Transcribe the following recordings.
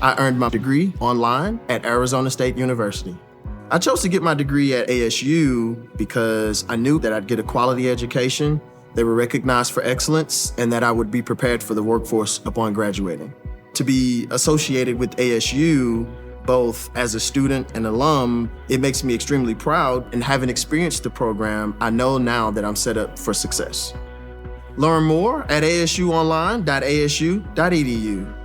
I earned my degree online at Arizona State University. I chose to get my degree at ASU because I knew that I'd get a quality education, they were recognized for excellence, and that I would be prepared for the workforce upon graduating. To be associated with ASU, both as a student and alum, it makes me extremely proud, and having experienced the program, I know now that I'm set up for success. Learn more at asuonline.asu.edu.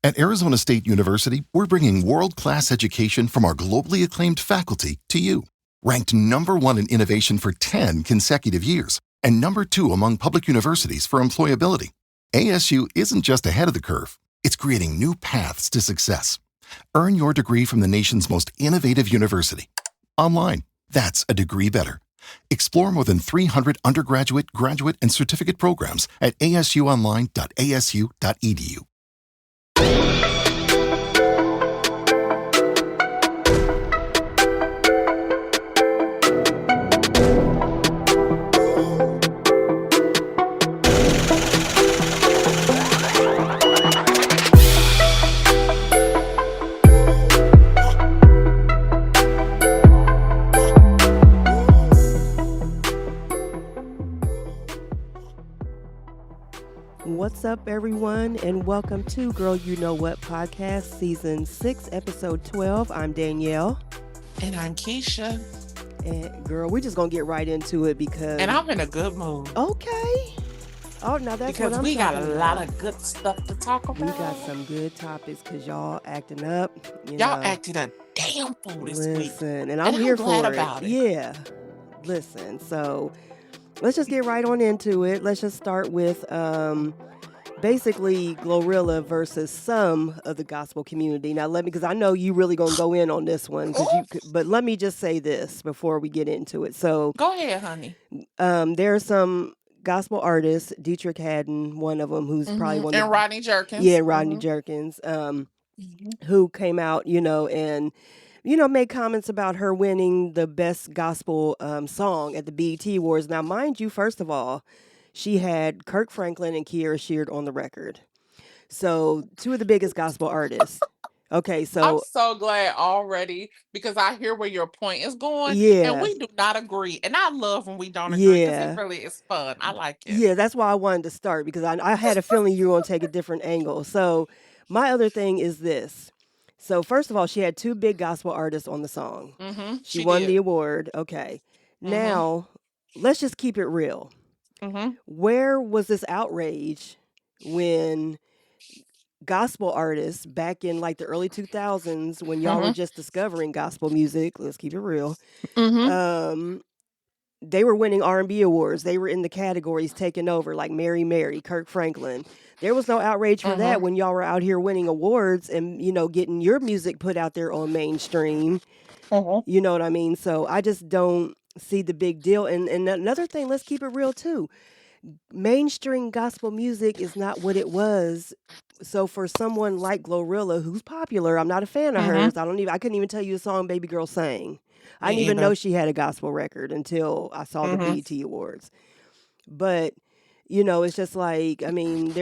At Arizona State University, we're bringing world-class education from our globally acclaimed faculty to you. Ranked #1 in innovation for 10 consecutive years and #2 among public universities for employability, ASU isn't just ahead of the curve, it's creating new paths to success. Earn your degree from the nation's most innovative university. Online, that's a degree better. Explore more than 300 undergraduate, graduate, and certificate programs at asuonline.asu.edu. What's up, everyone, and welcome to Girl You Know What podcast, season 6, episode 12. I'm Danielle. And I'm Keisha. And girl, we're just gonna get right into it because. And I'm in a good mood. Okay. Oh, now that's because what I'm we got a talking lot about. of good stuff to talk about. We got some good topics because y'all acting up. Y'all acted a damn fool this week. Listen, and I'm here glad for about it. Yeah. Listen, so let's just get right on into it. Let's just start with basically Glorilla versus some of the gospel community. Now because I know you really gonna go in on this one, but let me just say this before we get into it. So go ahead, honey. There are some gospel artists, Dietrich Haddon, one of them, who's probably one of and Rodney Jerkins. Yeah, Rodney Jerkins, who came out, and made comments about her winning the best gospel song at the BET Awards. Now, mind you, first of all, she had Kirk Franklin and Kiera Sheard on the record. So, two of the biggest gospel artists. Okay, so I'm so glad already because I hear where your point is going. Yeah. And we do not agree. And I love when we don't agree because it really is fun. I like it. Yeah, that's why I wanted to start because I had a feeling you were going to take a different angle. So, my other thing is this. So, first of all, she had two big gospel artists on the song. She won the award. Okay. Now, let's just keep it real. Where was this outrage when gospel artists back in like the early 2000s when y'all were just discovering gospel music, let's keep it real, they were winning R&B awards. They were in the categories taking over, like Mary Mary, Kirk Franklin. There was no outrage for that when y'all were out here winning awards and, getting your music put out there on mainstream. You know what I mean? So I just don't see the big deal. And another thing, let's keep it real too. Mainstream gospel music is not what it was. So for someone like Glorilla, who's popular, I'm not a fan of hers. I couldn't even tell you the song Baby Girl sang. I didn't even know she had a gospel record until I saw the BET Awards. But, it's just like, I mean,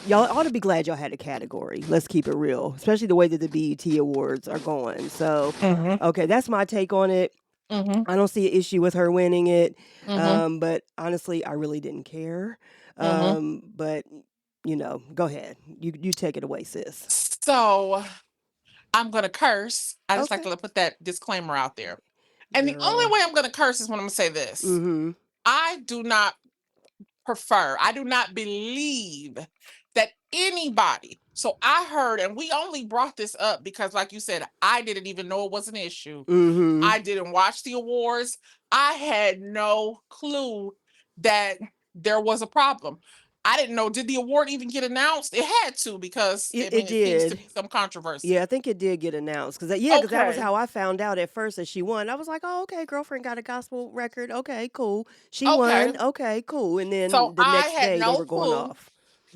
y'all ought to be glad y'all had a category. Let's keep it real, especially the way that the BET Awards are going. So, okay, that's my take on it. I don't see an issue with her winning it. But honestly, I really didn't care. But, go ahead. You take it away, sis. So I'm going to curse. I just like to put that disclaimer out there. And the only way I'm going to curse is when I'm going to say this. I do not believe that anybody. So I heard, and we only brought this up because, like you said, I didn't even know it was an issue. I didn't watch the awards. I had no clue that there was a problem. I didn't know. Did the award even get announced? It had to because it seems did. to be some controversy. Yeah, I think it did get announced because that was how I found out at first that she won. I was like, oh, okay, girlfriend got a gospel record. Okay, cool. She won. Okay, cool. And then the next day they were going off.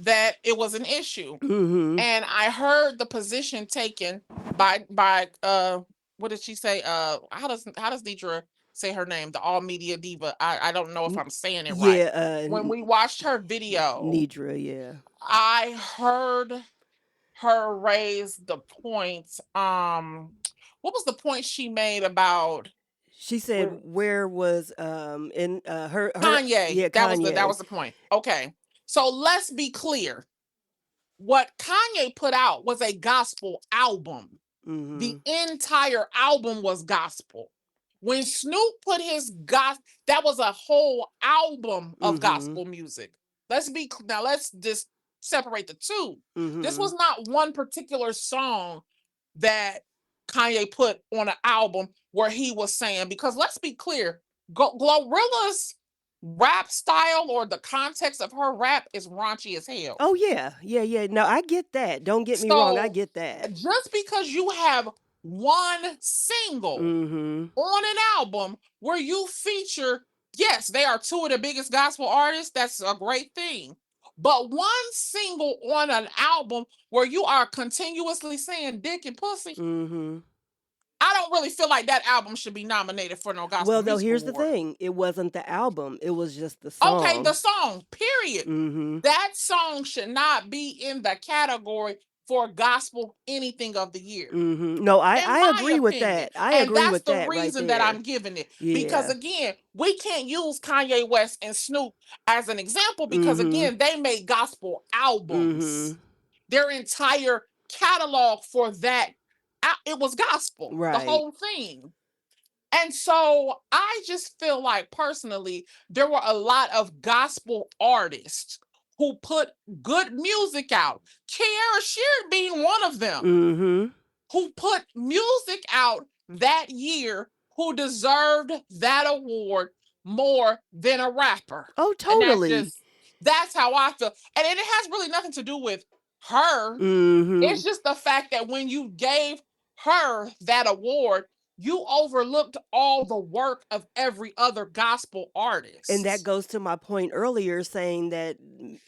That it was an issue, and I heard the position taken by what did she say? How does Deidre say her name? The all media diva. I don't know if I'm saying it right. Yeah. When we watched her video, Nidra, yeah. I heard her raise the points. What was the point she made about She said where was in her Kanye? yeah, That Kanye. was the point. Okay. So let's be clear. What Kanye put out was a gospel album. The entire album was gospel. When Snoop put his that was a whole album of gospel music. Let's just separate the two. This was not one particular song that Kanye put on an album where he was saying, because let's be clear, Glorilla's rap style or the context of her rap is raunchy as hell. Oh yeah. No, I get that. Don't get me wrong, I get that. Just because you have one single on an album where you feature, yes, they are two of the biggest gospel artists, that's a great thing. But one single on an album where you are continuously saying dick and pussy, I don't really feel like that album should be nominated for no gospel Well, though, music here's award. the thing. It wasn't the album. It was just the song. Okay, the song, period. That song should not be in the category for gospel anything of the year. No, I agree with that. I agree with that. And that's the reason that I'm giving it. Because again, we can't use Kanye West and Snoop as an example because again, they made gospel albums. Their entire catalog for that, it was gospel, the whole thing. And so I just feel like personally, there were a lot of gospel artists who put good music out. Kiara Sheard being one of them, who put music out that year, who deserved that award more than a rapper. Oh, totally. That's how I feel. And it has really nothing to do with her. It's just the fact that when you gave her that award, you overlooked all the work of every other gospel artist. And that goes to my point earlier saying that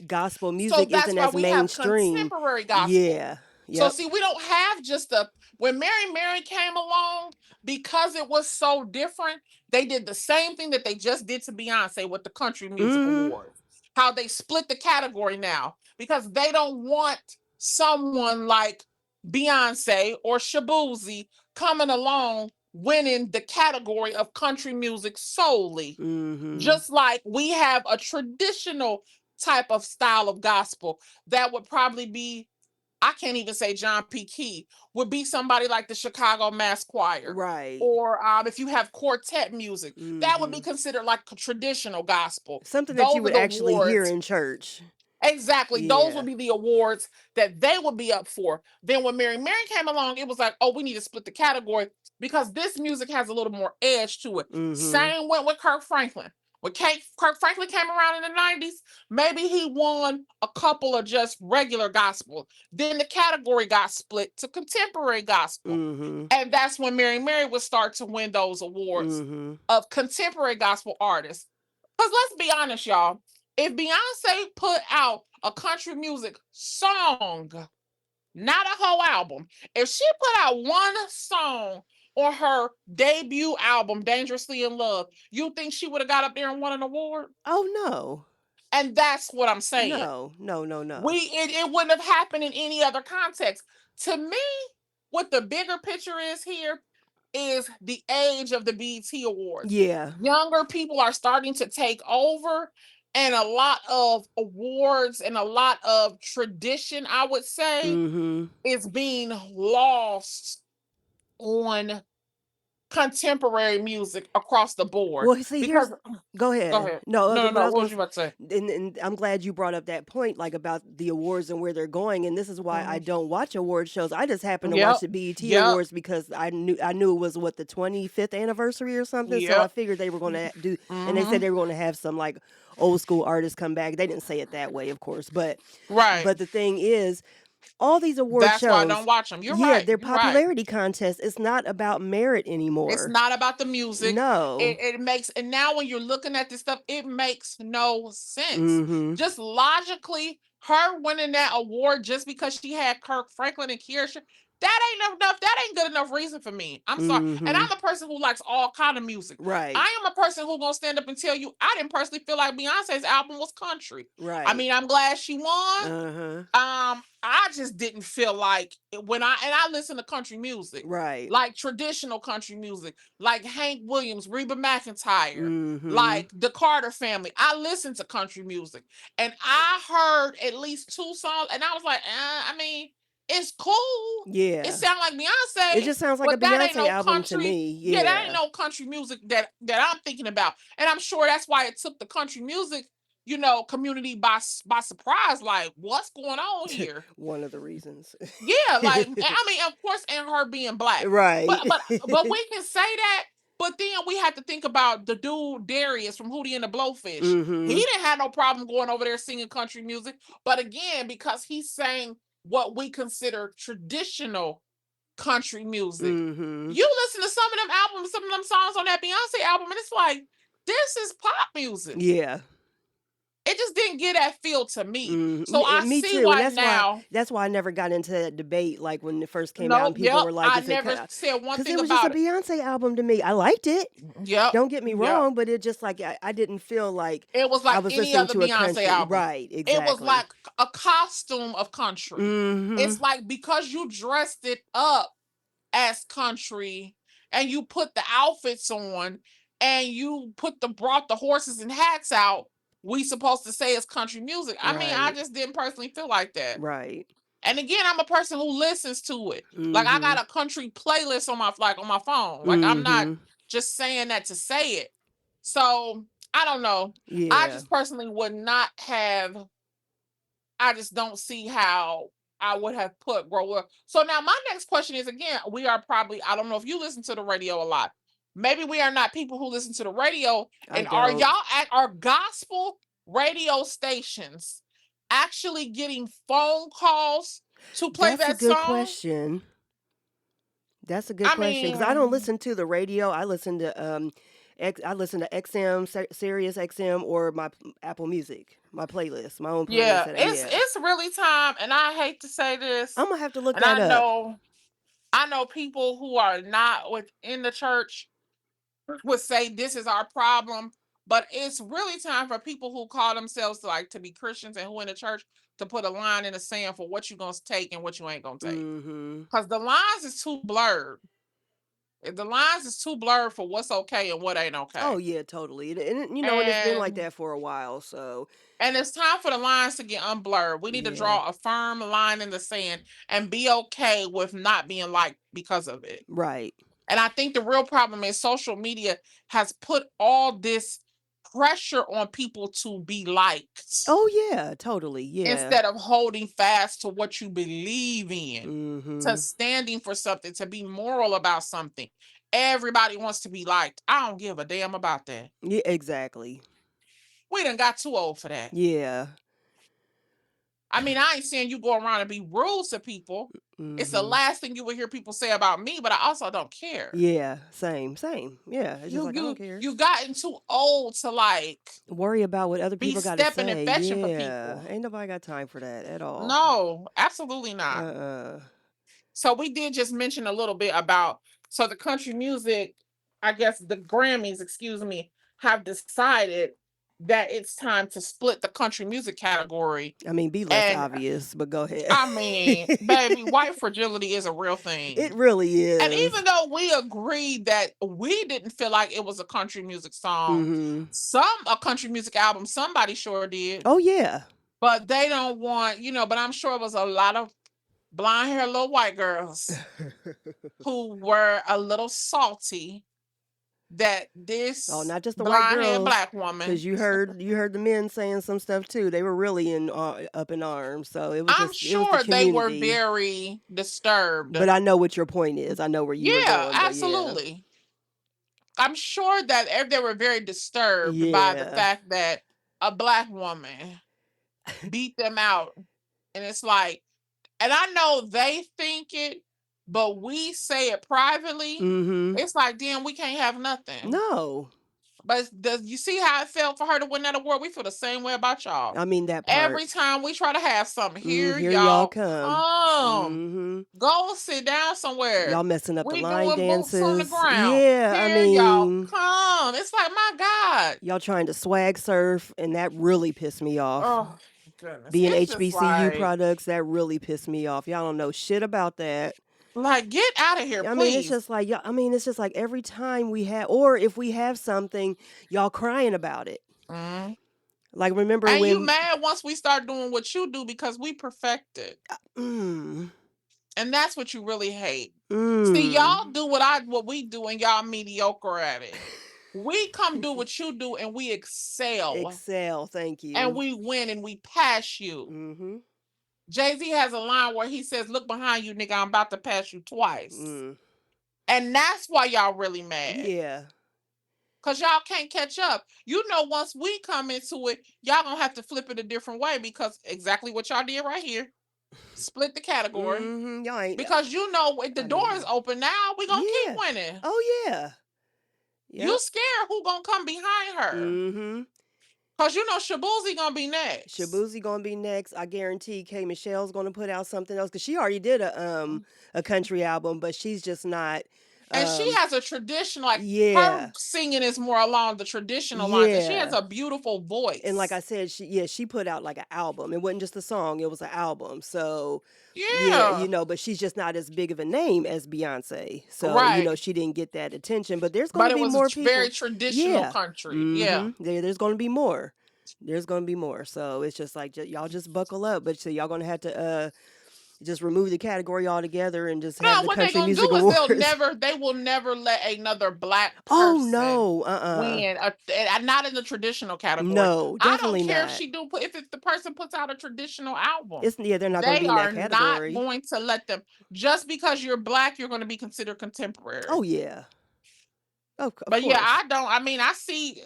gospel music isn't as mainstream. Have contemporary gospel. Yeah. Yep. So see, we don't have just when Mary came along, because it was so different, they did the same thing that they just did to Beyonce with the Country Music Awards. How they split the category now because they don't want someone like Beyonce or Shabuzi coming along winning the category of country music solely. Just like we have a traditional type of style of gospel that would probably be, I can't even say John P. Key, would be somebody like the Chicago Mass Choir. Right. Or if you have quartet music, that would be considered like a traditional gospel. Something that you would actually hear in church. Exactly. Yeah. Those would be the awards that they would be up for. Then when Mary came along, it was like, oh, we need to split the category because this music has a little more edge to it. Same went with Kirk Franklin. When Kirk Franklin came around in the 90s, maybe he won a couple of just regular gospel. Then the category got split to contemporary gospel. And that's when Mary would start to win those awards of contemporary gospel artists. Because let's be honest, y'all. If Beyonce put out a country music song, not a whole album, if she put out one song on her debut album, Dangerously in Love, you think she would have got up there and won an award? Oh, no. And that's what I'm saying. No. It wouldn't have happened in any other context. To me, what the bigger picture is here is the age of the BET Awards. Yeah. Younger people are starting to take over. And a lot of awards and a lot of tradition, I would say, is being lost on contemporary music across the board. Well, see, go ahead. No, what was you about to say? And I'm glad you brought up that point, like about the awards and where they're going. And this is why I don't watch award shows. I just happen to watch the BET Awards because I knew it was the 25th anniversary or something. So I figured they were going to do, and they said they were going to have some like old school artists come back. They didn't say it that way, of course, but the thing is, all these award shows. That's why I don't watch them. You're right. Their popularity contest is not about merit anymore. It's not about the music. No. It makes, and now when you're looking at this stuff, it makes no sense. Just logically, her winning that award just because she had Kirk Franklin and Kiara, that ain't enough. That ain't good enough reason for me. I'm sorry. And I'm a person who likes all kind of music. Right. I am a person who gonna stand up and tell you I didn't personally feel like Beyonce's album was country. Right. I mean, I'm glad she won. I just didn't feel like when I listen to country music, right, like traditional country music, like Hank Williams, Reba McEntire, like the Carter Family. I listen to country music, and I heard at least 2 songs, and I was like, I mean, it's cool. Yeah. It sounds like Beyonce. It just sounds like a Beyonce album country, to me. Yeah, that ain't no country music that I'm thinking about. And I'm sure that's why it took the country music, community by surprise. Like, what's going on here? One of the reasons. Yeah, like, I mean, of course, and her being black. Right. But we can say that. But then we have to think about the dude Darius from Hootie and the Blowfish. He didn't have no problem going over there singing country music. But again, because he sang what we consider traditional country music. You listen to some of them albums, some of them songs on that Beyonce album, and it's like, this is pop music. Yeah. It just didn't get that feel to me. So I see why now. That's why I never got into that debate, like when it first came out and people were like, I never said one thing about it. Because it was just a Beyonce album to me. I liked it. Yep. Don't get me wrong, but it just like, I didn't feel like it was like I was any listening other to a Beyonce country album. Right, exactly. It was like a costume of country. It's like because you dressed it up as country and you put the outfits on and you brought the horses and hats out, we supposed to say it's country music. I mean, I just didn't personally feel like that. Right. And again, I'm a person who listens to it. Like I got a country playlist on my phone. Like I'm not just saying that to say it. So I don't know. Yeah. I just personally would not have. I just don't see how I would have put Glorilla. So now my next question is, again, we are probably, I don't know if you listen to the radio a lot. Maybe we are not people who listen to the radio. And are y'all at our gospel radio stations actually getting phone calls to play that song? That's a good question. That's a good question, because I don't listen to the radio. I listen to XM, Sirius XM, or my Apple Music, my playlist, my own playlist. Yeah, it's really time, and I hate to say this. I'm gonna have to look that up. I know people who are not within the church would say this is our problem, but it's really time for people who call themselves to be Christians and who in the church to put a line in the sand for what you're gonna take and what you ain't gonna take, because the lines is too blurred. The lines is too blurred for what's okay and what ain't okay. Oh yeah, totally. And it's been like that for a while. So, and it's time for the lines to get unblurred. We need to draw a firm line in the sand and be okay with not being liked because of it. Right. And I think the real problem is social media has put all this pressure on people to be liked. Oh yeah, totally. Yeah. Instead of holding fast to what you believe in, to standing for something, to be moral about something. Everybody wants to be liked. I don't give a damn about that. Yeah, exactly. We done got too old for that. Yeah. I mean, I ain't saying you go around and be rude to people. It's the last thing you will hear people say about me, but I also don't care. Yeah, same. Yeah, it's just like, I don't care. You gotten too old to worry about what other people got to say. Be stepping and fetching for people. Ain't nobody got time for that at all. No, absolutely not. So we did just mention a little bit about, so the country music, I guess the Grammys, have decided that it's time to split the country music category. I mean, be less obvious, but go ahead. I mean, baby, white fragility is a real thing. It really is. And even though we agreed that we didn't feel like it was a country music song, a country music album, somebody sure did. Oh, yeah. But they don't want, but I'm sure it was a lot of blonde hair little white girls who were a little salty that this not just the white girls, black woman, because you heard the men saying some stuff too. They were really up in arms. So it was. I'm sure they were very disturbed. But I know what your point is. I know where you were going. Absolutely. I'm sure that they were very disturbed by the fact that a black woman beat them out, and it's like, and I know they think it, but we say it privately. It's like, damn, we can't have nothing. No. But does you see how it felt for her to win that award? We feel the same way about y'all. I mean, that part. Every time we try to have something, here y'all y'all come. Go sit down somewhere. Y'all messing up the We line doing boots on the dances. ground. Yeah, Here y'all come. It's like, my God. Y'all trying to swag surf, and that really pissed me off. Oh, goodness. Being It's just HBCU like, products, that really pissed me off. Y'all don't know shit about that. like, get out of here, I please. mean, it's just like, it's just like every time we have, or if we have something, y'all crying about it. Like, remember and when you mad once we start doing what you do because we perfected. And that's what you really hate. See, y'all do what we do, and y'all mediocre at it. We come do what you do, and we excel. Thank you. And we win, and we pass you. Jay-Z has a line where he says, "Look behind you, nigga, I'm about to pass you twice." And that's why y'all really mad. Yeah. Because y'all can't catch up. You know, once we come into it, y'all gonna have to flip it a different way, because exactly what y'all did right here. Split the category. Y'all ain't, because you know, if the door is open now, we gonna keep winning. Oh, yeah. You scared who gonna come behind her. Because you know Shabuzi gonna be next. Shabuzi gonna be next. I guarantee K. Michelle's gonna put out something else, because she already did a country album, but she's just not. And she has a tradition, like her singing is more along the traditional lines. And she has a beautiful voice. And like I said, she put out like an album. It wasn't just a song; it was an album. So but she's just not as big of a name as Beyonce. So she didn't get that attention. But there's going to be more people. Very traditional country. There's going to be more. There's going to be more. So it's just like, y'all just buckle up. But so y'all going to have to just remove the category altogether and just have the country music awards. What they gonna do is they will never let another black person win. Not in the traditional category. No, definitely not. I don't care if the person puts out a traditional album. They're not going to be in that category. They are not going to let them. Just because you're black, you're going to be considered contemporary. Oh yeah. But course. Yeah, I see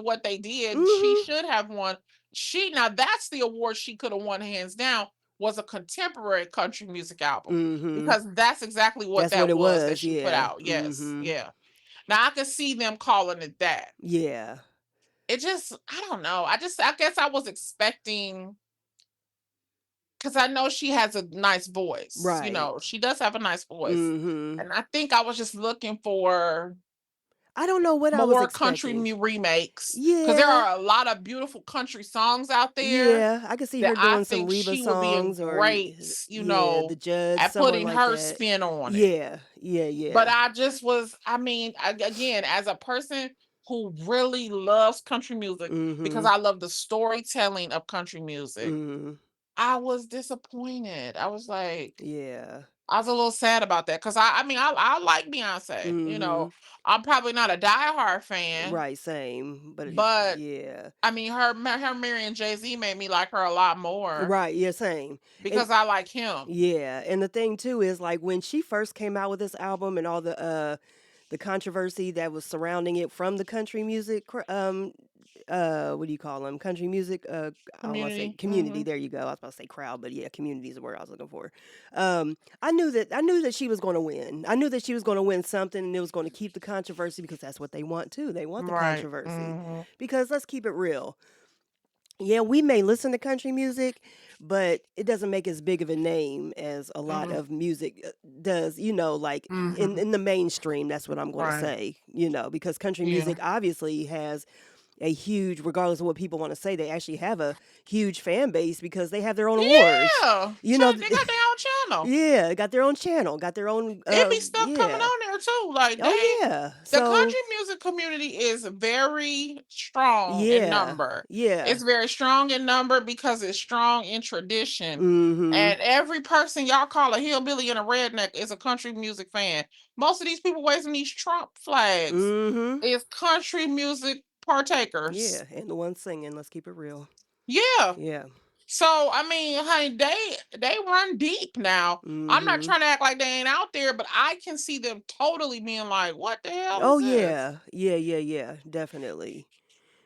what they did. She should have won. Now that's the award she could have won hands down. Was a contemporary country music album, because that's exactly what that was that she put out. Yes, yeah. Now I can see them calling it that. Yeah. It just, I don't know. I guess I was expecting, because I know she has a nice voice. Right. You know, she does have a nice voice, and I think I was just looking for. I don't know what I was expecting. Country remakes. Yeah. Because there are a lot of beautiful country songs out there. Yeah, I can see her doing some Reba songs, or great, the Judge, at putting her spin on it. Yeah. But I just was, again, as a person who really loves country music, because I love the storytelling of country music, I was disappointed. I was like, I was a little sad about that, because I like Beyonce. You know, I'm probably not a diehard fan. Right, same. But yeah. Her marrying Jay-Z made me like her a lot more. Right, yeah, same. Because I like him. Yeah, and the thing too is, like, when she first came out with this album and all the controversy that was surrounding it from the country music what do you call them? Country music community. Community. There you go. I was about to say crowd, but yeah, community is the word I was looking for. I knew that she was going to win. I knew that she was going to win something, and it was going to keep the controversy, because that's what they want too. They want the controversy. Because let's keep it real. Yeah, we may listen to country music, but it doesn't make as big of a name as a lot of music does, like in the mainstream. That's what I'm going to say, because country music obviously has a huge, regardless of what people want to say, they actually have a huge fan base, because they have their own awards. They got their own channel. Yeah, got their own channel, got their own. It be stuff coming on there too. Like, the country music community is very strong in number. Yeah, it's very strong in number because it's strong in tradition. And every person y'all call a hillbilly and a redneck is a country music fan. Most of these people waving these Trump flags is country music partakers. Yeah, and the ones singing. Let's keep it real. Yeah. So honey, they run deep now. I'm not trying to act like they ain't out there, but I can see them totally being like, "What the hell?" Is this? Yeah, definitely.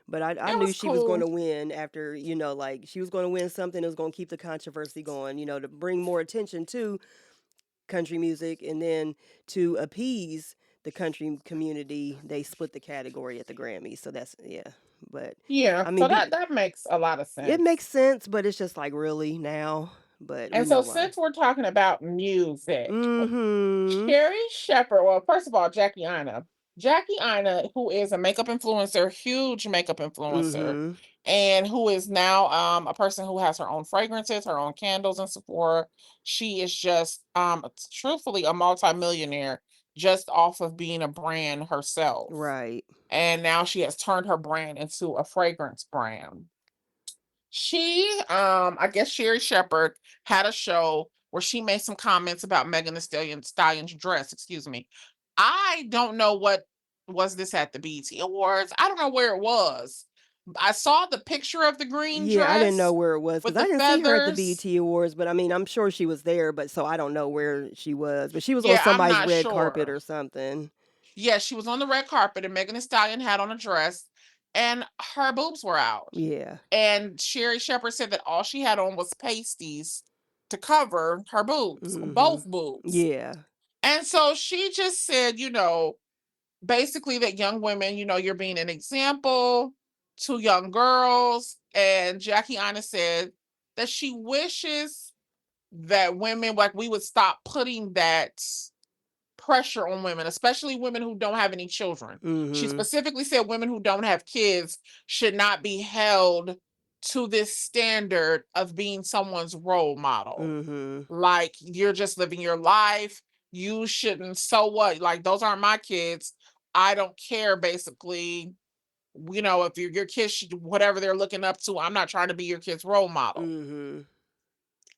But I knew she was going to win after, like, she was going to win something that was going to keep the controversy going, to bring more attention to country music, and then to appease the country community, they split the category at the Grammys. So that's But Yeah, I so mean, that makes a lot of it sense. makes sense, but it's just like really now. But we And know so why. since we're talking about music, Mm-hmm. Sherri Shepherd, well, first of all, Jackie Ina. Jackie Ina, who is a makeup influencer, huge makeup influencer, Mm-hmm. and who is now a person who has her own fragrances, her own candles and so forth. She is just truthfully a multimillionaire just off of being a brand herself. Right. And now she has turned her brand into a fragrance brand. I guess Sherri Shepherd had a show where she made some comments about Megan Thee Stallion's dress, excuse me. I don't know what was this at the BET Awards. I don't know where it was. I saw the picture of the green Yeah, I didn't know dress where it was because with I the didn't see her at the feathers. BET Awards. But I mean, I'm sure she was there. But so I don't know where she was. But she was on Yeah, I'm somebody's not red carpet sure. or something. Yeah, she was on the red carpet and Megan Thee Stallion had on a dress and her boobs were out. Yeah. And Sherri Shepherd said that all she had on was pasties to cover her boobs, Mm-hmm. both boobs. Yeah. And so she just said, basically that young women, you're being an example to young girls. And Jackie Ina said that she wishes that women, like, we would stop putting that pressure on women, especially women who don't have any children. She Mm-hmm. specifically said women who don't have kids should not be held to this standard of being someone's role model. Mm-hmm. Like, you're just living your life. You shouldn't, so what? Like, those aren't my kids. I don't care, basically. If your kids, whatever they're looking up to, I'm not trying to be your kid's role model. Mm-hmm.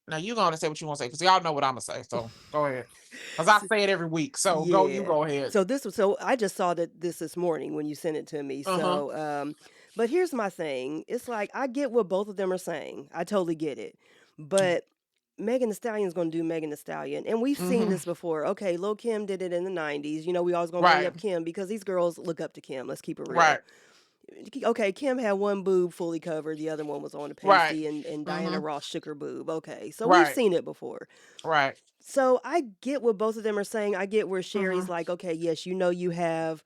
Now, you're going to say what you want to say because y'all know what I'm going to say. So go ahead. Because I say it every week. So you Yeah. go ahead. So I just saw that this morning when you sent it to me. Uh-huh. So but here's my thing. It's like I get what both of them are saying. I totally get it. But Megan Thee Stallion is going to do Megan Thee Stallion. And we've seen Mm-hmm. this before. Okay, Lil' Kim did it in the 90s. We always going to bring Right. up Kim because these girls look up to Kim. Let's keep it real. Right. Okay, Kim had one boob fully covered. The other one was on a Right. pasty and Diana Mm-hmm. Ross shook her boob. Okay, so we've Right. seen it before. Right. So I get what both of them are saying. I get where Sherry's Mm-hmm. like, okay, yes, you have,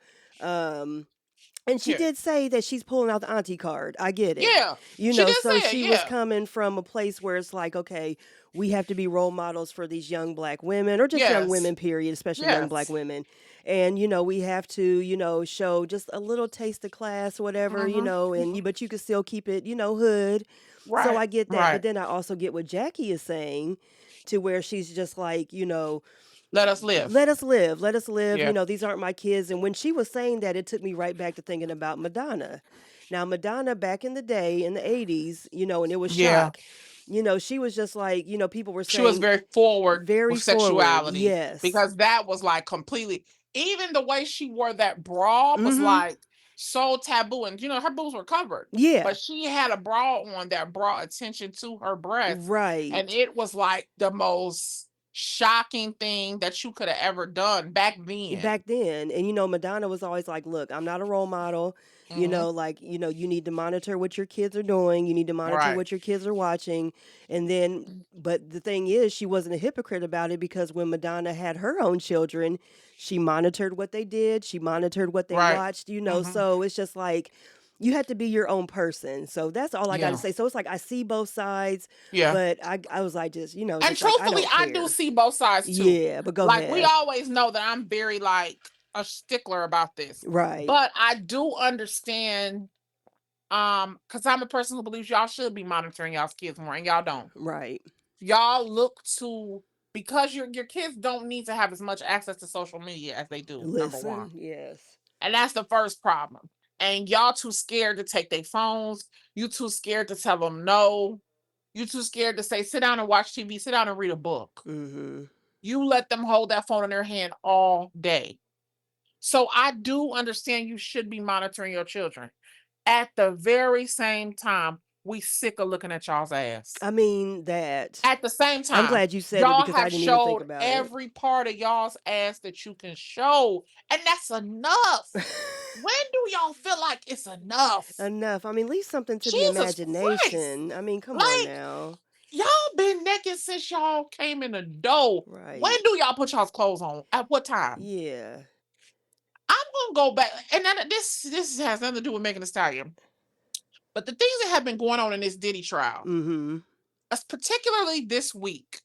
and she Yeah. did say that she's pulling out the auntie card. I get it. Yeah. She did So say it. she was Yeah. coming from a place where it's like, okay, we have to be role models for these young black women or just young Yes. women, period, especially young black Yes. women. And, we have to, show just a little taste of class, whatever, Mm-hmm. but you can still keep it, hood. So Right. I get that. But Right. then I also get what Jackie is saying to where she's just like, Let us live. let us live. Let us live. Yeah. These aren't my kids. And when she was saying that, it took me right back to thinking about Madonna. Now, Madonna back in the day in the 80s, and it was Yeah. shock. She was just like, people were She was saying very forward very with forward. sexuality Yes. because that was like completely, even the way she wore that bra was Mm-hmm. like so taboo. And her boobs were covered. Yeah. But she had a bra on that brought attention to her breasts. Right. And it was like the most shocking thing that you could have ever done back then. Back then. And Madonna was always like, look, I'm not a role model. You need to monitor what your kids are doing. You need to monitor Right. what your kids are watching. And then, but the thing is, she wasn't a hypocrite about it because when Madonna had her own children, she monitored what they did. She monitored what they Right. watched, Mhm. So it's just like, you have to be your own person. So that's all I got to Yeah. say. So it's like, I see both sides, Yeah. but I was like, just, And just like, truthfully, I do care. see both sides too. Yeah, but go Like, ahead. we always know that I'm very like a stickler about this. Right. But I do understand, because I'm a person who believes y'all should be monitoring y'all's kids more, and y'all don't. Right. Y'all look to, because your kids don't need to have as much access to social media as they do, number one. Yes. And that's the first problem. And y'all too scared to take their phones. You too scared to tell them no. You too scared to say, sit down and watch TV, sit down and read a book. Mm-hmm. You let them hold that phone in their hand all day. So I do understand you should be monitoring your children. At the very same time, we sick of looking at y'all's ass. I mean that. At the same time, I'm glad you said it y'all because I have didn't even think showed about every part of y'all's ass that you can show, and that's enough. it. When do y'all feel like it's enough? Enough. I mean, leave something to the Jesus imagination. Christ. I mean, come on Like, now. y'all been naked since y'all came in the door. Right. When do y'all put y'all's clothes on? At what time? Yeah. gonna go back, and then this has nothing to do with Megan Thee Stallion, but the things that have been going on in this Diddy trial, particularly this week,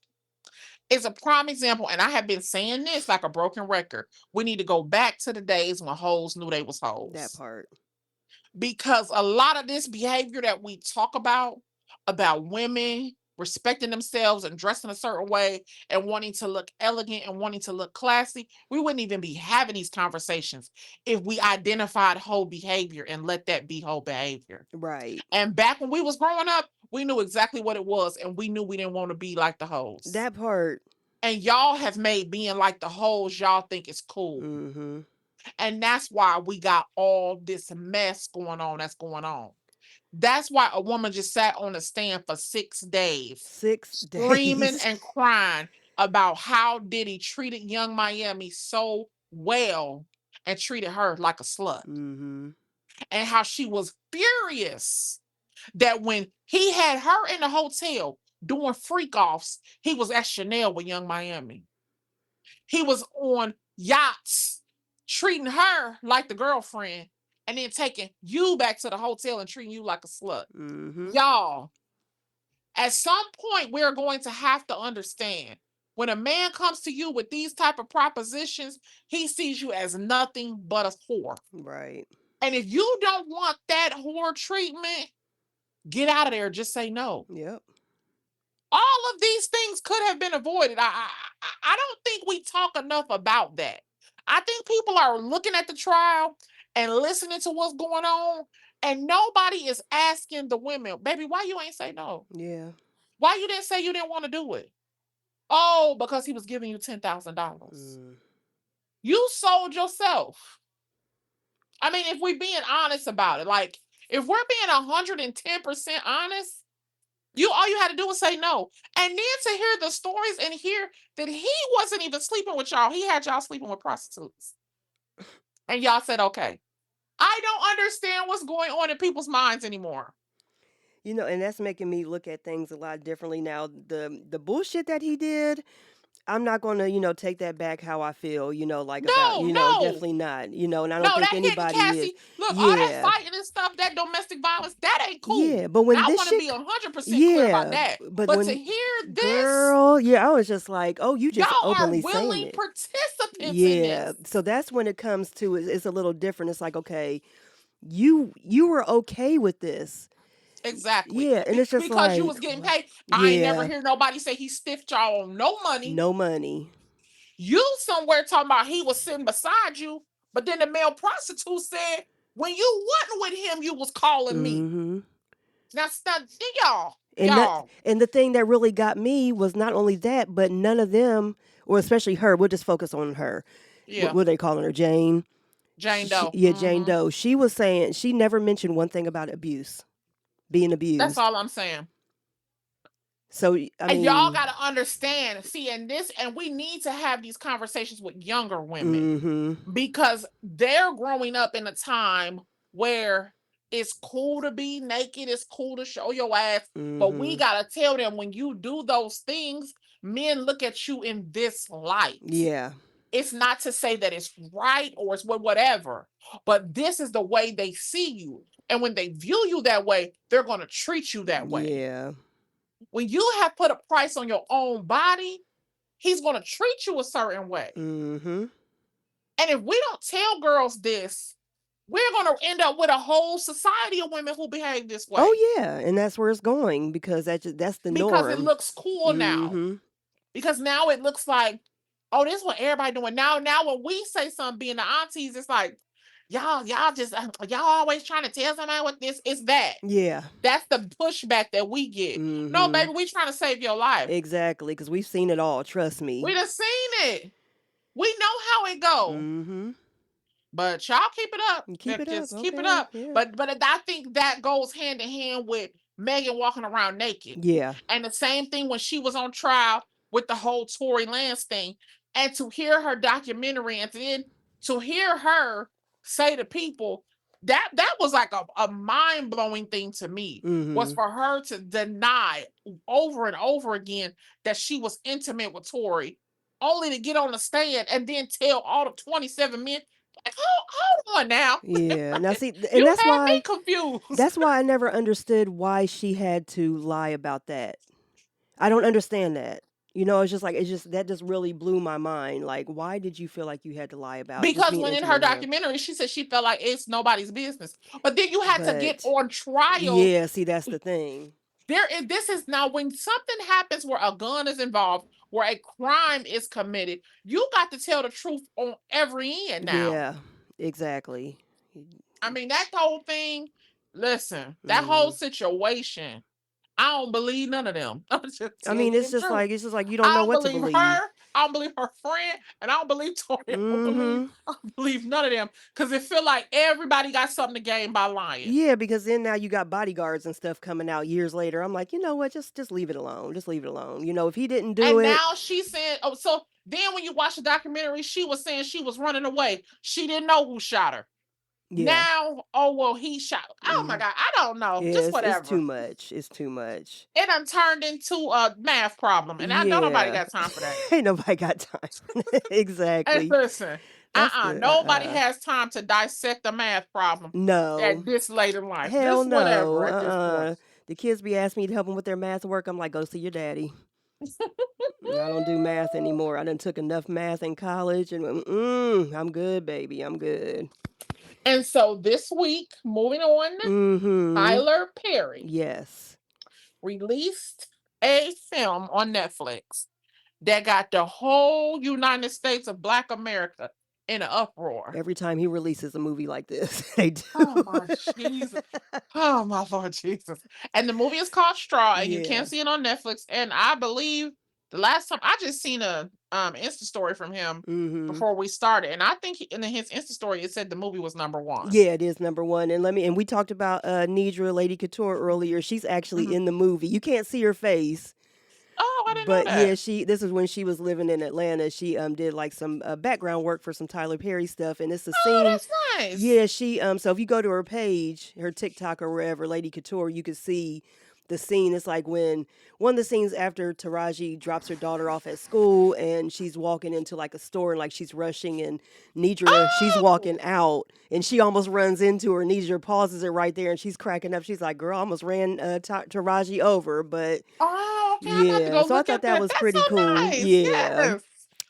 is a prime example. And I have been saying this like a broken record. We need to go back to the days when hoes knew they was hoes. That part. Because a lot of this behavior that we talk about women respecting themselves and dressing a certain way and wanting to look elegant and wanting to look classy, we wouldn't even be having these conversations if we identified hoe behavior and let that be hoe behavior. Right. And back when we was growing up, we knew exactly what it was, and we knew we didn't want to be like the hoes. That part. And y'all have made being like the hoes y'all think is cool. And that's why we got all this mess going on that's going on. That's why a woman just sat on a stand for 6 days. 6 days. Screaming and crying about how Diddy treated Young Miami so well and treated her like a slut. And how she was furious that when he had her in the hotel doing freak offs, he was at Chanel with Young Miami. He was on yachts treating her like the girlfriend and then taking you back to the hotel and treating you like a slut. Y'all, at some point, we're going to have to understand when a man comes to you with these type of propositions, he sees you as nothing but a whore. Right. And if you don't want that whore treatment, get out of there. Just say no. Yep. All of these things could have been avoided. I don't think we talk enough about that. I think people are looking at the trial and listening to what's going on, and nobody is asking the women, baby, why you ain't say no? Yeah. Why you didn't say you didn't want to do it? Oh, because he was giving you $10,000. You sold yourself. I mean, if we're being honest about it, like if we're being 110% honest, all you had to do was say no. And then to hear the stories and hear that he wasn't even sleeping with y'all. He had y'all sleeping with prostitutes. And y'all said, okay. I don't understand what's going on in people's minds anymore. You know, and that's making me look at things a lot differently now. The bullshit that he did, I'm not going to, take that back how I feel, like about, definitely not, and I don't think anybody is. Look, all that fighting and stuff, that domestic violence, that ain't cool. Yeah, but when I this want to shit, be 100% clear about that. But when, to hear this, girl, I was just like, oh, you just y'all openly are saying willing it. participants in this. So that's when it comes to it's a little different. It's like, okay, you were okay with this. Exactly. Yeah, and it's just because like, you was getting paid. I ain't never hear nobody say he stiffed y'all on no money. No money. You somewhere talking about he was sitting beside you, but then the male prostitute said, when you wasn't with him, you was calling me. Now, y'all. And the thing that really got me was not only that, but none of them, or especially her, we'll just focus on her. Yeah. What are they calling her? Jane? Jane Doe. Jane Doe. She was saying, she never mentioned one thing about abuse. Being abused. That's all I'm saying. So, I mean, y'all got to understand, and we need to have these conversations with younger women because they're growing up in a time where it's cool to be naked, it's cool to show your ass, but we got to tell them when you do those things, men look at you in this light. Yeah. It's not to say that it's right or it's whatever, but this is the way they see you. And when they view you that way, they're going to treat you that way. Yeah. When you have put a price on your own body, he's going to treat you a certain way. And if we don't tell girls this, we're going to end up with a whole society of women who behave this way. Oh, yeah. And that's where it's going because that's the norm. Because it looks cool now. Because now it looks like, oh, this is what everybody doing. Now when we say something being the aunties, it's like, y'all always trying to tell somebody what this is that. Yeah. That's the pushback that we get. No, baby, we trying to save your life. Exactly, because we've seen it all, trust me. We done seen it. We know how it go. But y'all keep it up. Keep it up. Keep it up. Yeah. But I think that goes hand in hand with Megan walking around naked. Yeah. And the same thing when she was on trial with the whole Tory Lanez thing. And to hear her documentary and then to hear her say to people, that was like a mind-blowing thing to me, was for her to deny over and over again that she was intimate with Tory, only to get on the stand and then tell all the 27 men, Like, hold on now. Yeah. Now see, and You had me confused. that's why I never understood why she had to lie about that. I don't understand that. That just really blew my mind. Like, why did you feel like you had to lie about just Because being when in her intimate with him? documentary, she said she felt like it's nobody's business. But then you had to get But on trial. yeah, see, that's the thing. This is now when something happens where a gun is involved, where a crime is committed, you got to tell the truth on every end now. Yeah, exactly. I mean, that whole thing, listen, that whole situation, I don't believe none of them. I'm just I mean, telling you the truth. it's just like you don't I know don't what to believe believe. her. I don't believe her friend, and I don't believe Tori. I don't believe none of them because it feel like everybody got something to gain by lying. Yeah, because then now you got bodyguards and stuff coming out years later. I'm like, you know what? Just leave it alone. Just leave it alone. If he didn't do And it, now she's saying, oh, so then when you watch the documentary, she was saying she was running away. She didn't know who shot her. yeah. Now, oh well, he shot. Oh my God, I don't know. Yeah, Just whatever. it's too much. It's too much. It done turned into a math problem, and I know nobody got time for that. Ain't nobody got time. Exactly. And listen, nobody has time to dissect a math problem. No. At this late in life. Hell Just no. whatever at this point. The kids be asking me to help them with their math work. I'm like, go see your daddy. I don't do math anymore. I done took enough math in college and went, I'm good, baby. I'm good. And so this week, moving on, Tyler Perry released a film on Netflix that got the whole United States of Black America in an uproar. Every time he releases a movie like this, they do. Oh my Jesus. Oh my Lord Jesus. And the movie is called Straw, and you can't see it on Netflix. And I believe the last time I just seen a Insta story from him before we started, and I think in his Insta story it said the movie was #1. Yeah, it is #1. And we talked about Nidra Lady Couture earlier. She's actually in the movie. You can't see her face. Oh, I didn't know that. But yeah, this is when she was living in Atlanta. She did like some background work for some Tyler Perry stuff, and it's a scene. Oh, that's nice. Yeah, she so if you go to her page, her TikTok or wherever, Lady Couture, you can see the scene. It's like when one of the scenes after Taraji drops her daughter off at school and she's walking into like a store and like she's rushing, and Nidra, she's walking out and she almost runs into her. Nidra pauses it right there and she's cracking up. She's like, girl, I almost ran Taraji over, but okay, yeah. So I thought that was pretty cool. Nice. Yeah. Yes.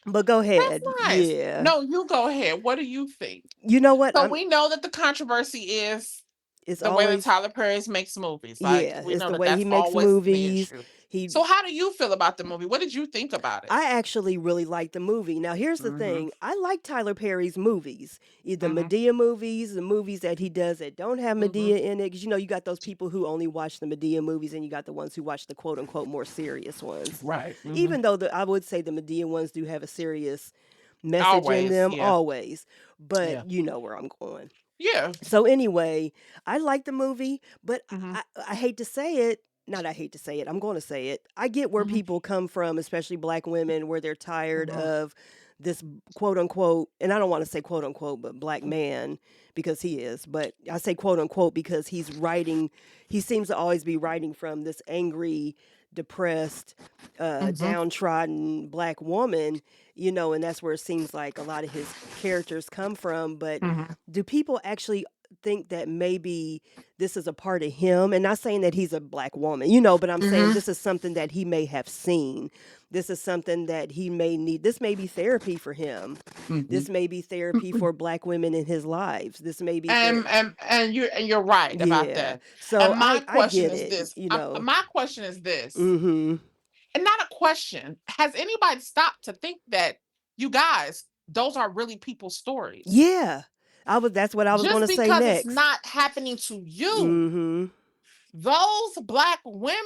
But go ahead. That's nice. Yeah. No, you go ahead. What do you think? You know what? So we know that the controversy is it's the way that Tyler Perry makes movies. Like, yeah, we it's know the way he makes movies. So how do you feel about the movie? What did you think about it? I actually really liked the movie. Now, here's the thing. I like Tyler Perry's movies. The Medea movies, the movies that he does that don't have Medea in it. Because, you got those people who only watch the Medea movies, and you got the ones who watch the quote-unquote more serious ones. Right. Even though I would say the Medea ones do have a serious message in them, always. But you know where I'm going. Yeah. So anyway, I like the movie, but I hate to say it. Not I hate to say it. I'm going to say it. I get where people come from, especially Black women, where they're tired of this quote unquote, and I don't want to say quote unquote, but Black man, because he is. But I say quote unquote because he seems to always be writing from this angry, depressed, downtrodden Black woman, and that's where it seems like a lot of his characters come from. But do people actually think that maybe this is a part of him? And not saying that he's a Black woman, but I'm saying this is something that he may have seen. This is something that he may need. This may be therapy for him. This may be therapy for Black women in his lives. This may be and you're right about that. So and my question is this. My question is this. And not a question. Has anybody stopped to think that, you guys, those are really people's stories? Yeah. That's what I was going to say next. Just because it's not happening to you. Those Black women,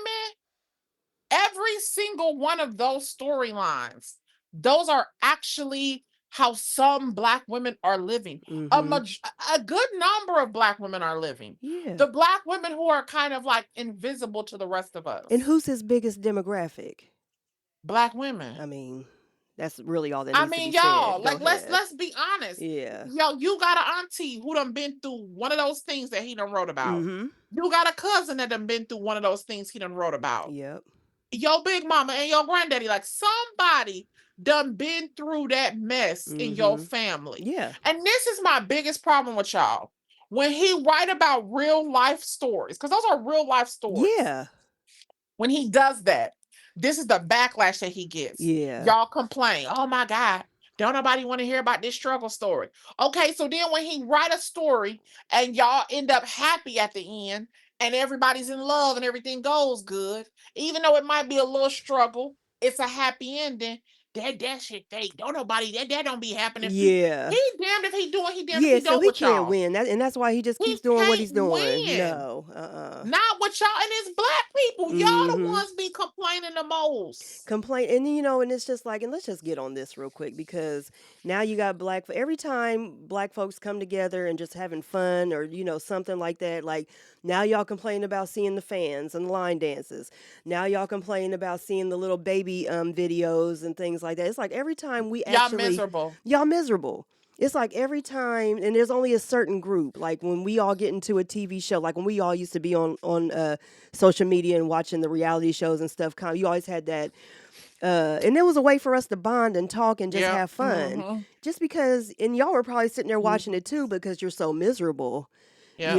every single one of those storylines, those are actually how some Black women are living. A good number of Black women are living. Yeah. The Black women who are kind of like invisible to the rest of us. And who's his biggest demographic? Black women. I mean, that's really all that needs to be said. Y'all, like, let's be honest. Yeah. Yo, you got an auntie who done been through one of those things that he done wrote about. You got a cousin that done been through one of those things he done wrote about. Yep. Your big mama and your granddaddy, like somebody done been through that mess in your family. Yeah. And this is my biggest problem with y'all. When he write about real life stories, because those are real life stories. Yeah. When he does that, this is the backlash that he gets. Yeah. Y'all complain, oh my God, don't nobody want to hear about this struggle story. Okay, so then when he write a story and y'all end up happy at the end and everybody's in love and everything goes good, even though it might be a little struggle, it's a happy ending. That shit fake. Don't nobody that don't be happening. Yeah. He damned if he do it, he damned if Yeah, he so don't he with can't y'all. win. And that's why he just He keeps doing what can't he's doing. win. No. Not with y'all, and it's black people. Y'all the ones be complaining the most. Complain, and and it's just like, and let's just get on this real quick, because now you got every time black folks come together and just having fun, or something like that, like now y'all complain about seeing the fans and line dances. Now y'all complain about seeing the little baby videos and things like that. It's like every time we Y'all miserable. Y'all miserable. It's like every time, and there's only a certain group. Like when we all get into a TV show, like when we all used to be on social media and watching the reality shows and stuff, you always had that. And it was a way for us to bond and talk and just have fun. Just because, and y'all were probably sitting there watching it too because you're so miserable. Yeah.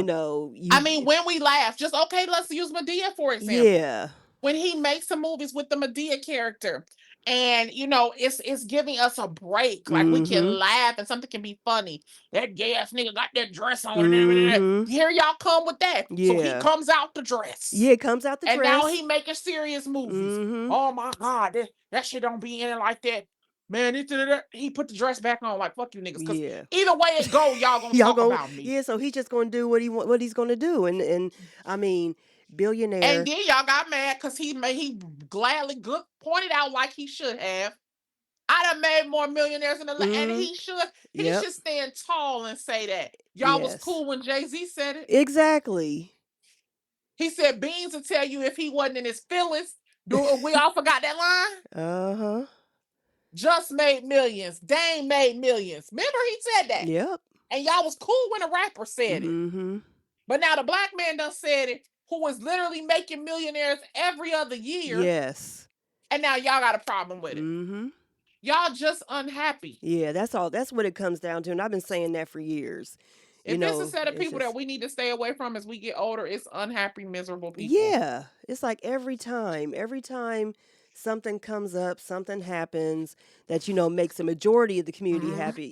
I mean, when we laugh, just okay, let's use Madea for example. Yeah. When he makes some movies with the Madea character, and it's giving us a break, like we can laugh and something can be funny. That gay ass nigga got that dress on and everything. Here y'all come with that. So he comes out the dress. Yeah, it comes out the dress. And now he making serious movies. Oh my God, that shit don't be in it like that. Man, he put the dress back on, like fuck you niggas. Cause either way it go, y'all gonna talk about me. Yeah, so he's just gonna do what he's gonna do, and I mean, billionaire. And then y'all got mad because he gladly pointed out, like he should have, I done made more millionaires in the and he should stand tall and say that. Y'all was cool when Jay-Z said it. Exactly. He said Beans will tell you if he wasn't in his feelings. We all forgot that line? Just made millions. Dame made millions. Remember he said that? Yep. And y'all was cool when a rapper said it. But now the black man done said it, who was literally making millionaires every other year. Yes. And now y'all got a problem with it. Y'all just unhappy. Yeah, that's all. That's what it comes down to. And I've been saying that for years. If it's a set of people that we need to stay away from as we get older, it's unhappy, miserable people. Yeah. It's like every time something comes up, something happens that, makes a majority of the community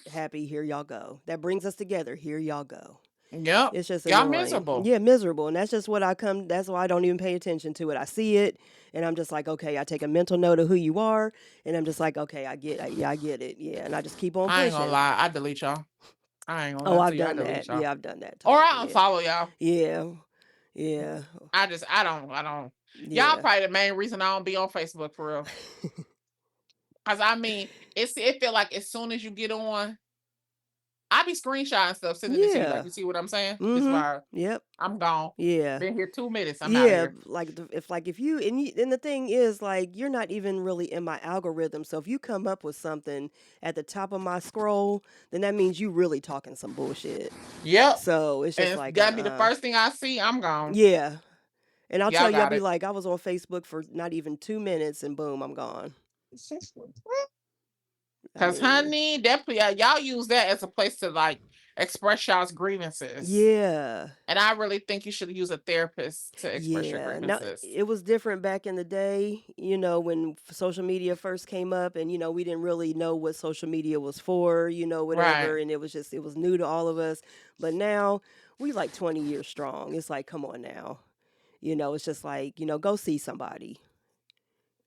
happy, here y'all go. That brings us together. Here y'all go. Yep. It's just y'all annoying. miserable. Yeah, miserable. And that's just that's why I don't even pay attention to it. I see it and I'm just like, okay, I take a mental note of who you are, and I'm just like, okay, I get it. Yeah. And I just keep on pushing. I ain't gonna lie, I delete y'all. I ain't gonna lie. I've done that. Y'all. Yeah, I've done that. Or I unfollow y'all. Yeah. Yeah. I don't. Yeah. Y'all probably the main reason I don't be on Facebook for real. Cause I mean, it feel like as soon as you get on, I be screenshotting stuff, sending it to you. Like, you see what I'm saying? Yep. I'm gone. Yeah. Been here 2 minutes. I'm out here. If you and the thing is, like, you're not even really in my algorithm. So if you come up with something at the top of my scroll, then that means you really talking some bullshit. Yep. So it's just like gotta be the first thing I see, I'm gone. Yeah. And I'll tell you, I'll be like, I was on Facebook for not even 2 minutes and boom, I'm gone. Because, honey, definitely, y'all use that as a place to, like, express y'all's grievances. Yeah. And I really think you should use a therapist to express your grievances. Now, it was different back in the day, when social media first came up and, we didn't really know what social media was for, whatever. Right. And it was new to all of us. But now, we like 20 years strong. It's like, come on now. It's just like, go see somebody.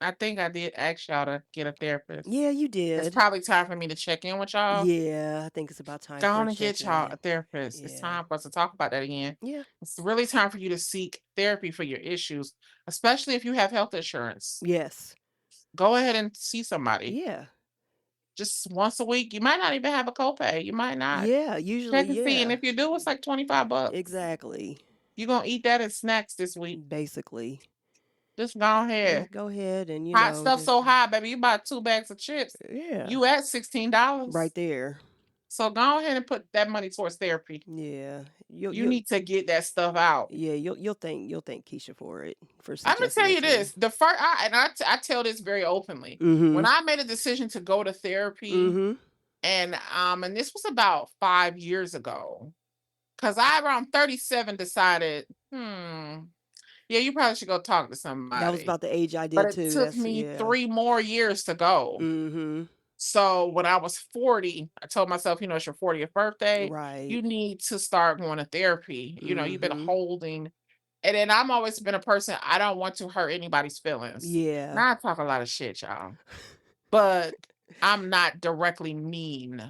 I think I did ask y'all to get a therapist. Yeah, you did. It's probably time for me to check in with y'all. Yeah, I think it's about time. Go on and get y'all a therapist. Yeah. It's time for us to talk about that again. Yeah. It's really time for you to seek therapy for your issues, especially if you have health insurance. Yes. Go ahead and see somebody. Yeah. Just once a week. You might not even have a copay. You might not. Yeah, usually. Check and see, and if you do, it's like $25. Exactly. You're gonna eat that as snacks this week. Basically. Just go ahead. Go ahead and hot stuff so high, baby. You buy 2 bags of chips. Yeah. You at $16. Right there. So go ahead and put that money towards therapy. Yeah. You need to get that stuff out. Yeah, you'll thank Keisha for it, for I'm gonna suggesting tell it you to you. this: the first, I tell this very openly. When I made a decision to go to therapy, and this was about 5 years ago, because I around 37 decided, yeah, you probably should go talk to somebody. That was about the age I But did it too. took That's me yeah. 3 more years to go. So when I was 40, I told myself, it's your 40th birthday. Right. You need to start going to therapy. You've been holding. And then I've always been a person, I don't want to hurt anybody's feelings. Yeah. Now I talk a lot of shit, y'all. But I'm not directly mean.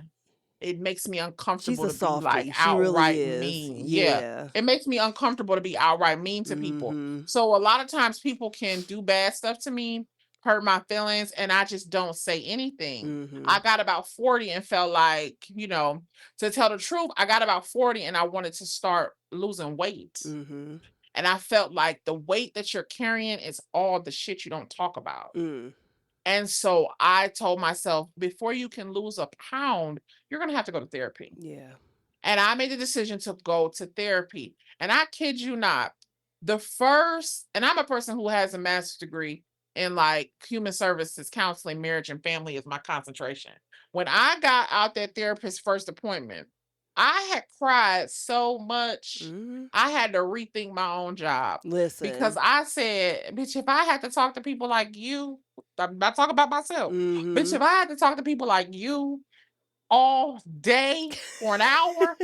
It makes me uncomfortable She's a to be like softie. She outright really is. mean. Yeah. It makes me uncomfortable to be outright mean to people. So a lot of times people can do bad stuff to me, hurt my feelings, and I just don't say anything. I got about 40 and felt like, to tell the truth, I got about 40 and I wanted to start losing weight. And I felt like the weight that you're carrying is all the shit you don't talk about. And so I told myself, before you can lose a pound, you're going to have to go to therapy. Yeah. And I made the decision to go to therapy. And I kid you not, and I'm a person who has a master's degree in like human services, counseling, marriage, and family is my concentration. When I got out that therapist's first appointment, I had cried so much. I had to rethink my own job. Listen. Because I said, bitch, if I had to talk to people like you, I'm not talking about myself. Bitch, if I had to talk to people like you all day for an hour,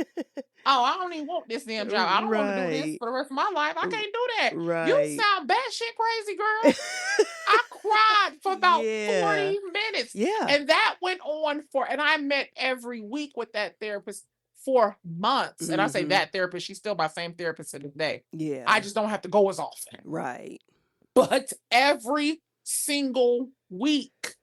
I don't even want this damn job. I don't want to do this for the rest of my life. I can't do that. You sound batshit crazy, girl. I cried for about 40 minutes. Yeah. And that went on and I met every week with that therapist for months. And I say that therapist, she's still my same therapist to this day. Yeah. I just don't have to go as often. Right. But every single week,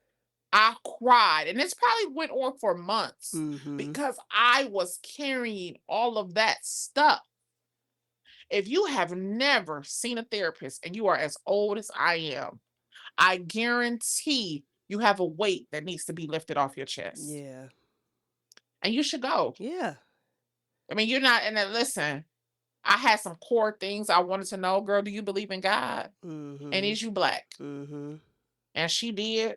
I cried. And this probably went on for months because I was carrying all of that stuff. If you have never seen a therapist and you are as old as I am, I guarantee you have a weight that needs to be lifted off your chest. Yeah. And you should go. Yeah. I mean, you're not, and then listen, I had some core things I wanted to know. Girl, do you believe in God? And is you black? And she did.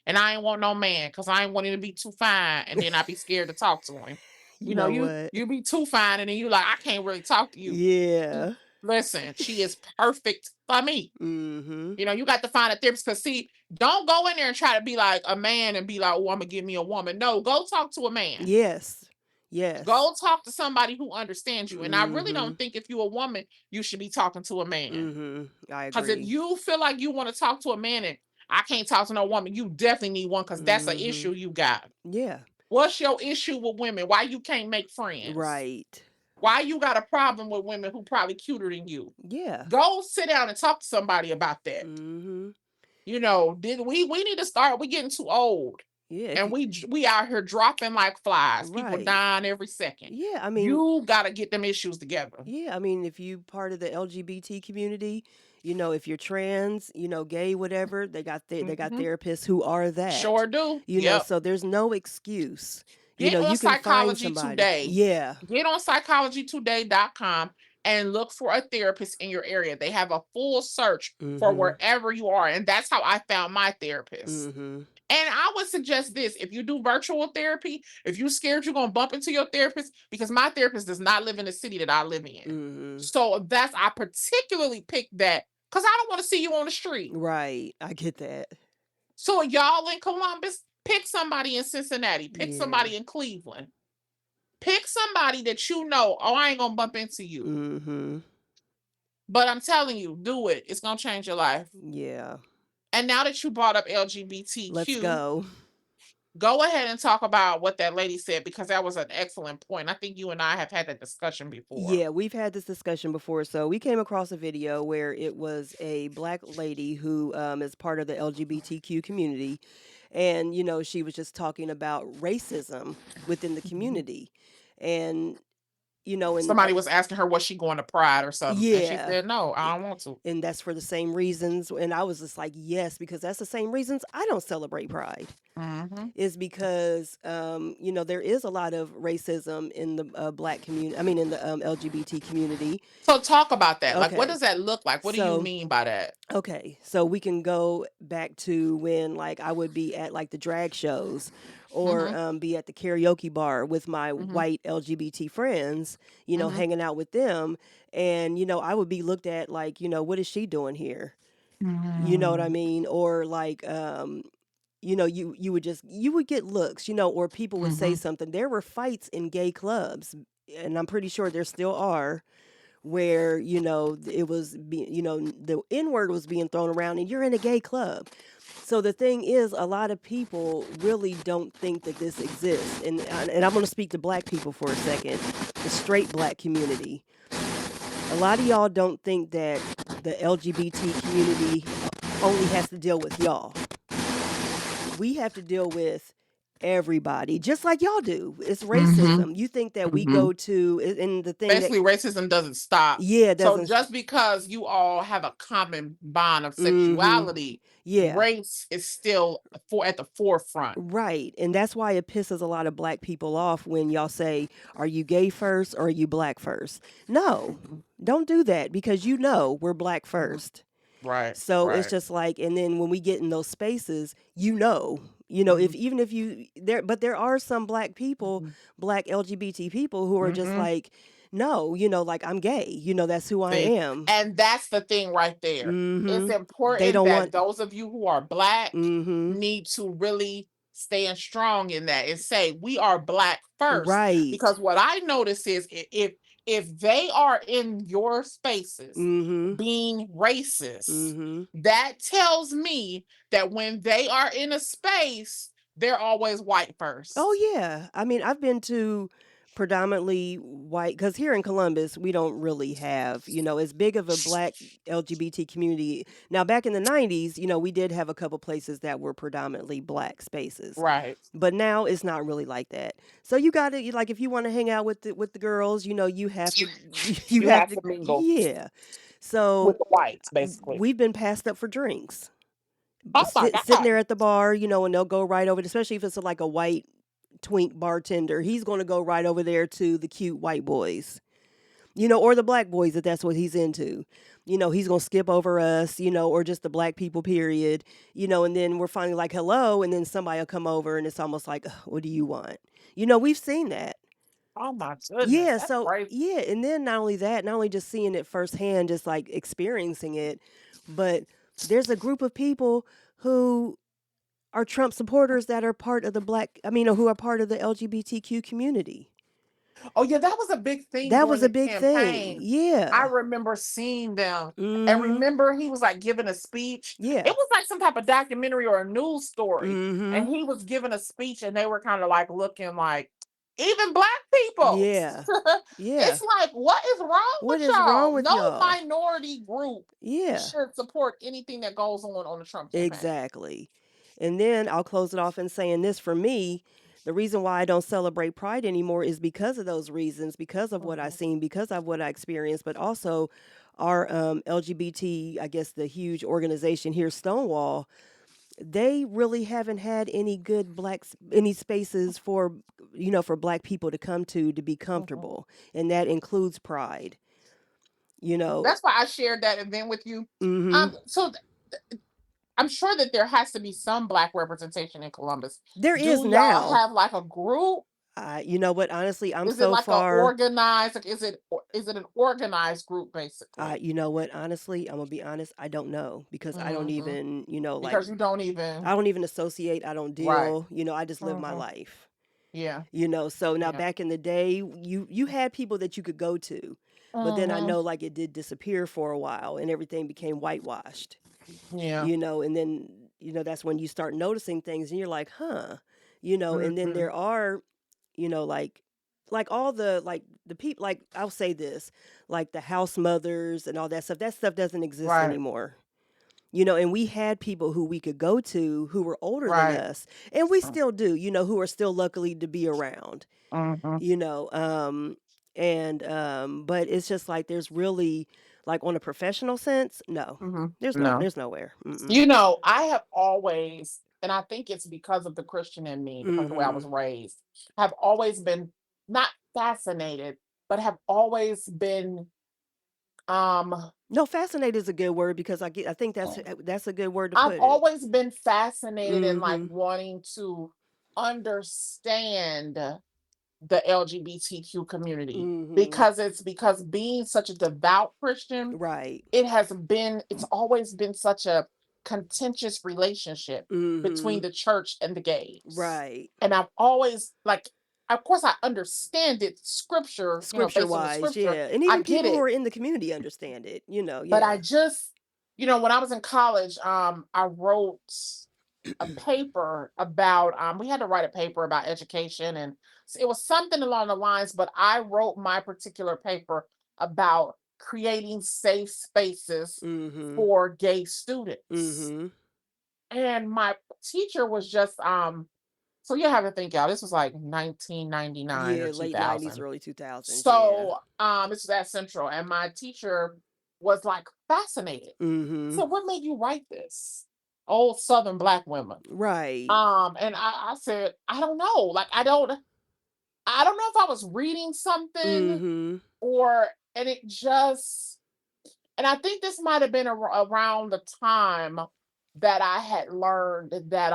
And I ain't want no man because I ain't want him to be too fine and then I'd be scared to talk to him. You be too fine and then you like, I can't really talk to you. Yeah. Listen, she is perfect for me. You got to find a therapist because see, don't go in there and try to be like a man and be like, oh, I'm going to give me a woman. No, go talk to a man. Yes. Yes. Go talk to somebody who understands you. And I really don't think if you're a woman, you should be talking to a man. I agree. Because if you feel like you want to talk to a man and I can't talk to no woman, you definitely need one because that's an issue you got. Yeah. What's your issue with women? Why you can't make friends? Right. Why you got a problem with women who probably cuter than you? Yeah. Go sit down and talk to somebody about that. We need to start. We're getting too old. Yeah. And we out here dropping like flies. People dying every second. Yeah. I mean, you gotta get them issues together. Yeah. I mean, if you part of the LGBT community, if you're trans, gay, whatever, they got therapists who are that. Sure do. So there's no excuse. Get on you can Psychology find somebody. Today. Yeah. Get on psychologytoday.com and look for a therapist in your area. They have a full search for wherever you are. And that's how I found my therapist. And I would suggest this, if you do virtual therapy, if you're scared you're going to bump into your therapist, because my therapist does not live in the city that I live in. So I particularly picked that because I don't want to see you on the street. Right. I get that. So y'all in Columbus, pick somebody in Cincinnati, pick somebody in Cleveland. Pick somebody that I ain't going to bump into you. But I'm telling you, do it. It's going to change your life. Yeah. And now that you brought up LGBTQ, let's go. Go ahead and talk about what that lady said, because that was an excellent point. I think you and I have had that discussion before. Yeah, we've had this discussion before. So we came across a video where it was a Black lady who is part of the LGBTQ community. And, she was just talking about racism within the community. And and Somebody was asking her, was she going to Pride or something? And she yeah. said, no, I don't want to. And that's for the same reasons. And I was just like, yes, because that's the same reasons I don't celebrate Pride. Is because there is a lot of racism in the black community. I mean, in the LGBT community. So talk about that. Like, what Okay. does that look like? What do you mean by that? Okay, so we can go back to when like I would be at like the drag shows or be at the karaoke bar with my white LGBT friends, hanging out with them. And, I would be looked at like, what is she doing here? You know what I mean? Or like, you would get looks, or people would say something. There were fights in gay clubs, and I'm pretty sure there still are, where it was the N-word was being thrown around, and you're in a gay club. So the thing is, a lot of people really don't think that this exists, and I'm going to speak to black people for a second, the straight black community. A lot of y'all don't think that the LGBT community only has to deal with y'all. We have to deal with everybody, just like y'all do. It's racism. You think that we go to, and the thing basically racism doesn't stop. Yeah, it doesn't. So just because you all have a common bond of sexuality, race is still at the forefront. Right. And that's why it pisses a lot of black people off when y'all say, are you gay first or are you black first? No, don't do that, because we're black first. Right. So it's just like, and then when we get in those spaces, if even if you there, but there are some black people, black LGBT people who are just like, no, like I'm gay, that's who I am. And that's the thing right there. It's important those of you who are black need to really stand strong in that and say, we are black first. Right. Because what I notice is if they are in your spaces being racist, that tells me that when they are in a space, they're always white first. Oh, yeah. I mean, I've been to predominantly white, because here in Columbus, we don't really have, as big of a black LGBT community. Now, back in the 90s, we did have a couple places that were predominantly black spaces. Right. But now it's not really like that. So you got to, like, if you want to hang out with the girls, you have to, you have to mingle. Yeah. So with the whites, basically. We've been passed up for drinks. Oh my God. Sitting there at the bar, and they'll go right over, especially if it's like a white twink bartender, he's going to go right over there to the cute white boys, or the black boys, if that's what he's into. He's going to skip over us, or just the black people, period, and then we're finally like, hello, and then somebody will come over and it's almost like, what do you want? We've seen that. Oh my goodness. Yeah, that's so crazy. yeah, and then not only just seeing it firsthand, just like experiencing it, but there's a group of people who are Trump supporters that are part of who are part of the LGBTQ community. Oh yeah, that was a big thing. That was a big campaign. thing. Yeah. I remember seeing them. And remember he was like giving a speech. Yeah. It was like some type of documentary or a news story. And he was giving a speech and they were kind of like looking like, even black people. Yeah. Yeah. It's like, what is wrong with y'all? Wrong with no y'all? Minority group should support anything that goes on the Trump campaign. Exactly. And then I'll close it off in saying this: for me, the reason why I don't celebrate Pride anymore is because of those reasons, because of what I've seen, because of what I experienced, but also our LGBT, I guess the huge organization here, Stonewall, they really haven't had any good any spaces for, for black people to come to be comfortable. And that includes Pride. That's why I shared that event with you. So I'm sure that there has to be some black representation in Columbus. There is now. Do y'all have like a group? You know what? Honestly, I'm is so it like far organized. Like, is it an organized group basically? You know what? Honestly, I'm gonna be honest. I don't know, because I don't even, because you don't even. I don't even associate. I don't deal. Right. I just live my life. Yeah. So now back in the day, you had people that you could go to, but then I know like it did disappear for a while and everything became whitewashed. Yeah. And then that's when you start noticing things and you're like, huh, and then there are, like all the people, like I'll say this, like the house mothers and all that stuff doesn't exist anymore. And we had people who we could go to who were older than us, and we still do, who are still luckily to be around. And And but it's just like there's really like on a professional sense, no. No. There's nowhere. Mm-mm. I have always, and I think it's because of the Christian in me, because of the way I was raised, have always been not fascinated, but have always been um No, fascinated is a good word because I think that's a good word to I've put it. always been fascinated and like Mhm. wanting to understand the LGBTQ community, Mhm. because being such a devout Christian, Right. it's always been such a contentious relationship between Mhm. the church and the gays. Right. And I've always like, of course I understand it, scripture, Scripture based on the wise, scripture, yeah. And I even get people who it. are in the community understand it, But I yeah. just, when I was in college, I wrote a paper about we had to write a paper about education, and it was something along the lines, but I wrote my particular paper about creating safe spaces Mhm. for gay students. Mhm. And my teacher was just so you have to think, y'all, this was like 1999 or Yeah, late 90s, 2000. early 2000s, yeah. So this was at Central, and my teacher was like fascinated. Mhm. So what made you write this? Old Southern black women. Right. And I said, I don't know. Like I don't know if I was reading something, Mhm. or and it just and I think this might have been around the time that I had learned that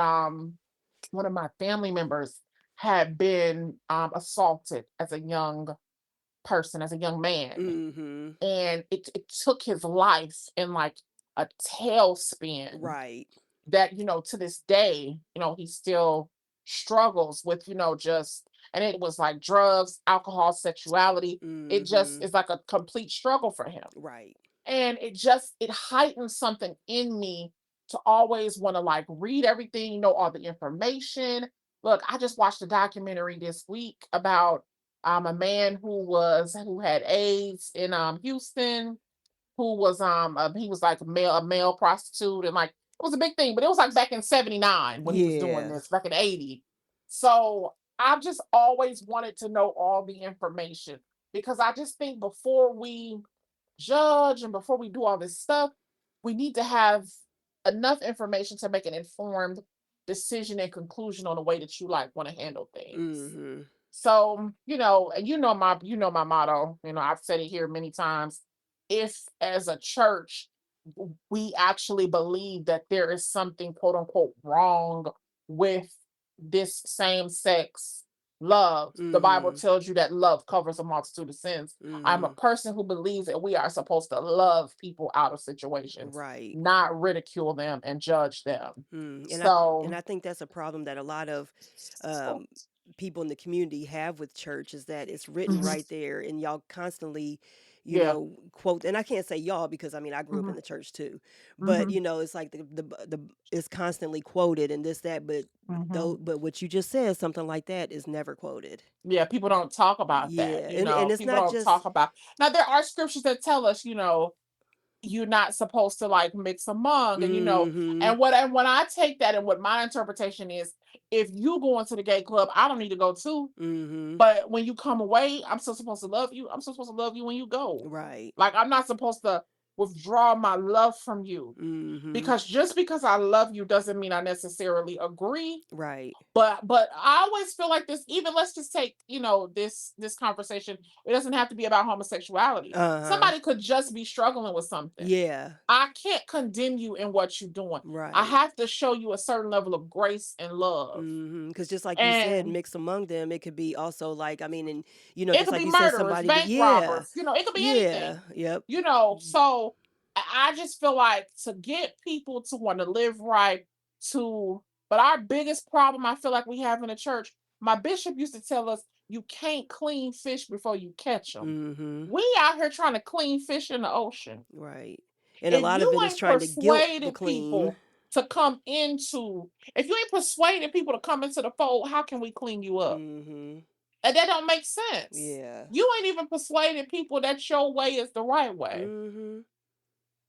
one of my family members had been assaulted as a young person, as a young man. Mhm. And it took his life in like a tailspin Right. that, to this day, he still struggles with, just, and it was like drugs, alcohol, sexuality. It just Mhm. is like a complete struggle for him. Right. And it heightened something in me to always want to like read everything, all the information. Look, I just watched a documentary this week about a man who had AIDS in Houston, who was he was like a male prostitute, and like it was a big thing, but it was like back in 79 when he was doing Yeah. this, back in 80. So I've just always wanted to know all the information, because I just think before we judge and before we do all this stuff, we need to have enough information to make an informed decision and conclusion on the way that you like want to handle things. Mhm. So, and my motto, I've said it here many times. If as a church we actually believe that there is something quote unquote wrong with this same sex love, the Bible Mhm. tells you that love covers a multitude of sins. I'm a Mhm. person who believes that we are supposed to love people out of situations, Right. not ridicule them and judge them. Mm. And So, I think that's a problem that a lot of um, people in the community have with church is that it's written mhm, right there, and y'all constantly, yeah. quote. And I can't say y'all because I mean I grew up in Hmm. the church too, but Hmm. it's like the it's constantly quoted and this that, but Hmm. though but what you just said, something like that is never quoted. Yeah, people don't talk about that. Yeah, and it's People not don't talk just. about. Now there are scriptures that tell us, you're not supposed to like mix among, and Mm-hmm. and when I take that, and what my interpretation is, if you go into the gay club, I don't need to go too. Mm-hmm. But when you come away, I'm still supposed to love you. I'm still supposed to love you when you go. Right. Like I'm not supposed to withdraw my love from you, Mm-hmm. because just because I love you doesn't mean I necessarily agree. Right. But I always feel like this, even let's just take, this conversation. It doesn't have to be about homosexuality. Uh-huh. Somebody could just be struggling with something. Yeah. I can't condemn you in what you're doing. I Right. have to show you a certain level of grace and love. Because just like you said, And mix among them, it could be also like, I mean, and it just could like be you said, murderers, somebody that, bank yeah, robbers, it could be anything. yeah, yep, So I just feel like to get people to want to live right, but our biggest problem I feel like we have in the church, my bishop used to tell us, you can't clean fish before you catch them. mm-hmm, We out here trying to clean fish in the ocean. right. And a If lot of you it is ain't trying to guilt the persuaded clean, people to come into, if you ain't persuaded people to come into the fold, how can we clean you up? mm-hmm, And that don't make sense. yeah, You ain't even persuaded people that your way is the right way. mm-hmm,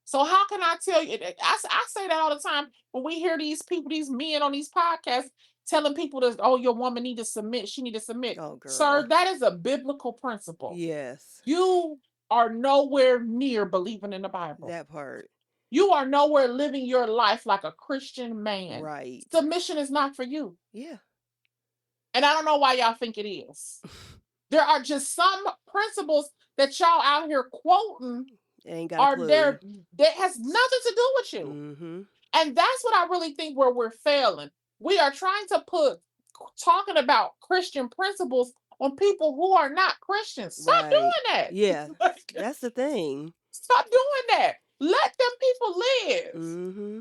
So how can I tell you? I say that all the time when we hear these people, these men on these podcasts telling people that, oh, your woman need to submit, she need to submit. Oh, girl. Sir, that is a biblical principle. Yes. You are nowhere near believing in the Bible. That part. You are nowhere living your life like a Christian man. Right. Submission is not for you. Yeah. And I don't know why y'all think it is. There are just some principles that y'all out here quoting Ain't got a clue. there that has nothing to do with you. Mm-hmm. And that's what I really think where we're failing. We are trying to put talking about Christian principles on people who are not Christians. Stop doing that. Yeah, that's the thing. Stop doing that. Let them people live. Mm-hmm.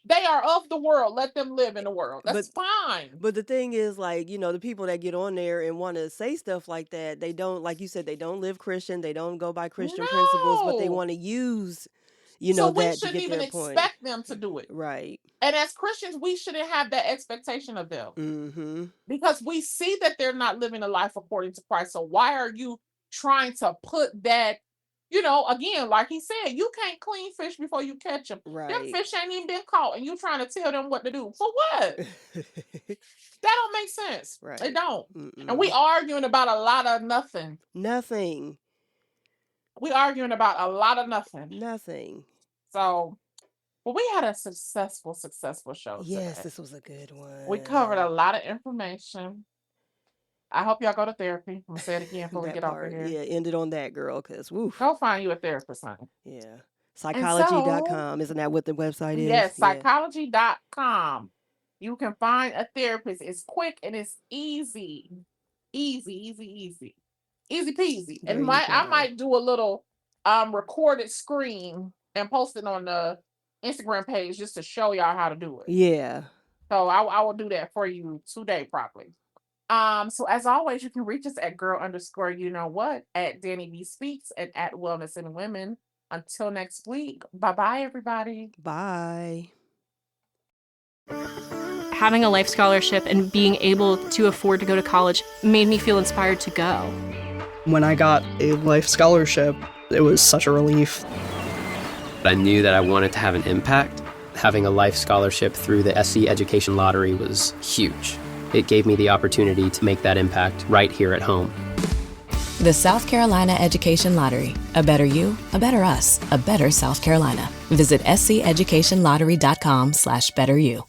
They are of the world. Let them live in the world. That's fine. But the thing is, like, you know, the people that get on there and want to say stuff like that, they don't, like you said, they don't live Christian. They don't go by Christian principles, but they want to use, you know, that to get their point. So we shouldn't even expect them to do it. Right. And as Christians, we shouldn't have that expectation of them. Mm-hmm. Because we see that they're not living a life according to Christ. So why are you trying to put that, you know, again, like he said, you can't clean fish before you catch them. Right. Them fish ain't even been caught, and you trying to tell them what to do. For what? That don't make sense. Right. They don't. Mm-mm. And we arguing about a lot of nothing. Nothing. We arguing about a lot of nothing. Nothing. So, well, we had a successful show today. Yes, this was a good one. We covered a lot of information. I hope y'all go to therapy. I'm going to say it again before we get off of here. Yeah, end it on that, girl, because woof. Go find you a therapist, honey. Yeah. Psychology.com. Isn't that what the website is? Yes, psychology.com. You can find a therapist. It's quick and it's easy. Easy peasy. And I might do a little recorded screen and post it on the Instagram page just to show y'all how to do it. Yeah. So I will do that for you today, probably. So as always, you can reach us at girl_you-know-what, at Danny B Speaks, and at Wellness in Women. Until next week, bye-bye, everybody. Bye. Having a life scholarship and being able to afford to go to college made me feel inspired to go. When I got a life scholarship, it was such a relief. I knew that I wanted to have an impact. Having a life scholarship through the SC Education Lottery was huge. It gave me the opportunity to make that impact right here at home. The South Carolina Education Lottery. A better you, a better us, a better South Carolina. Visit sceducationlottery.com/betteryou.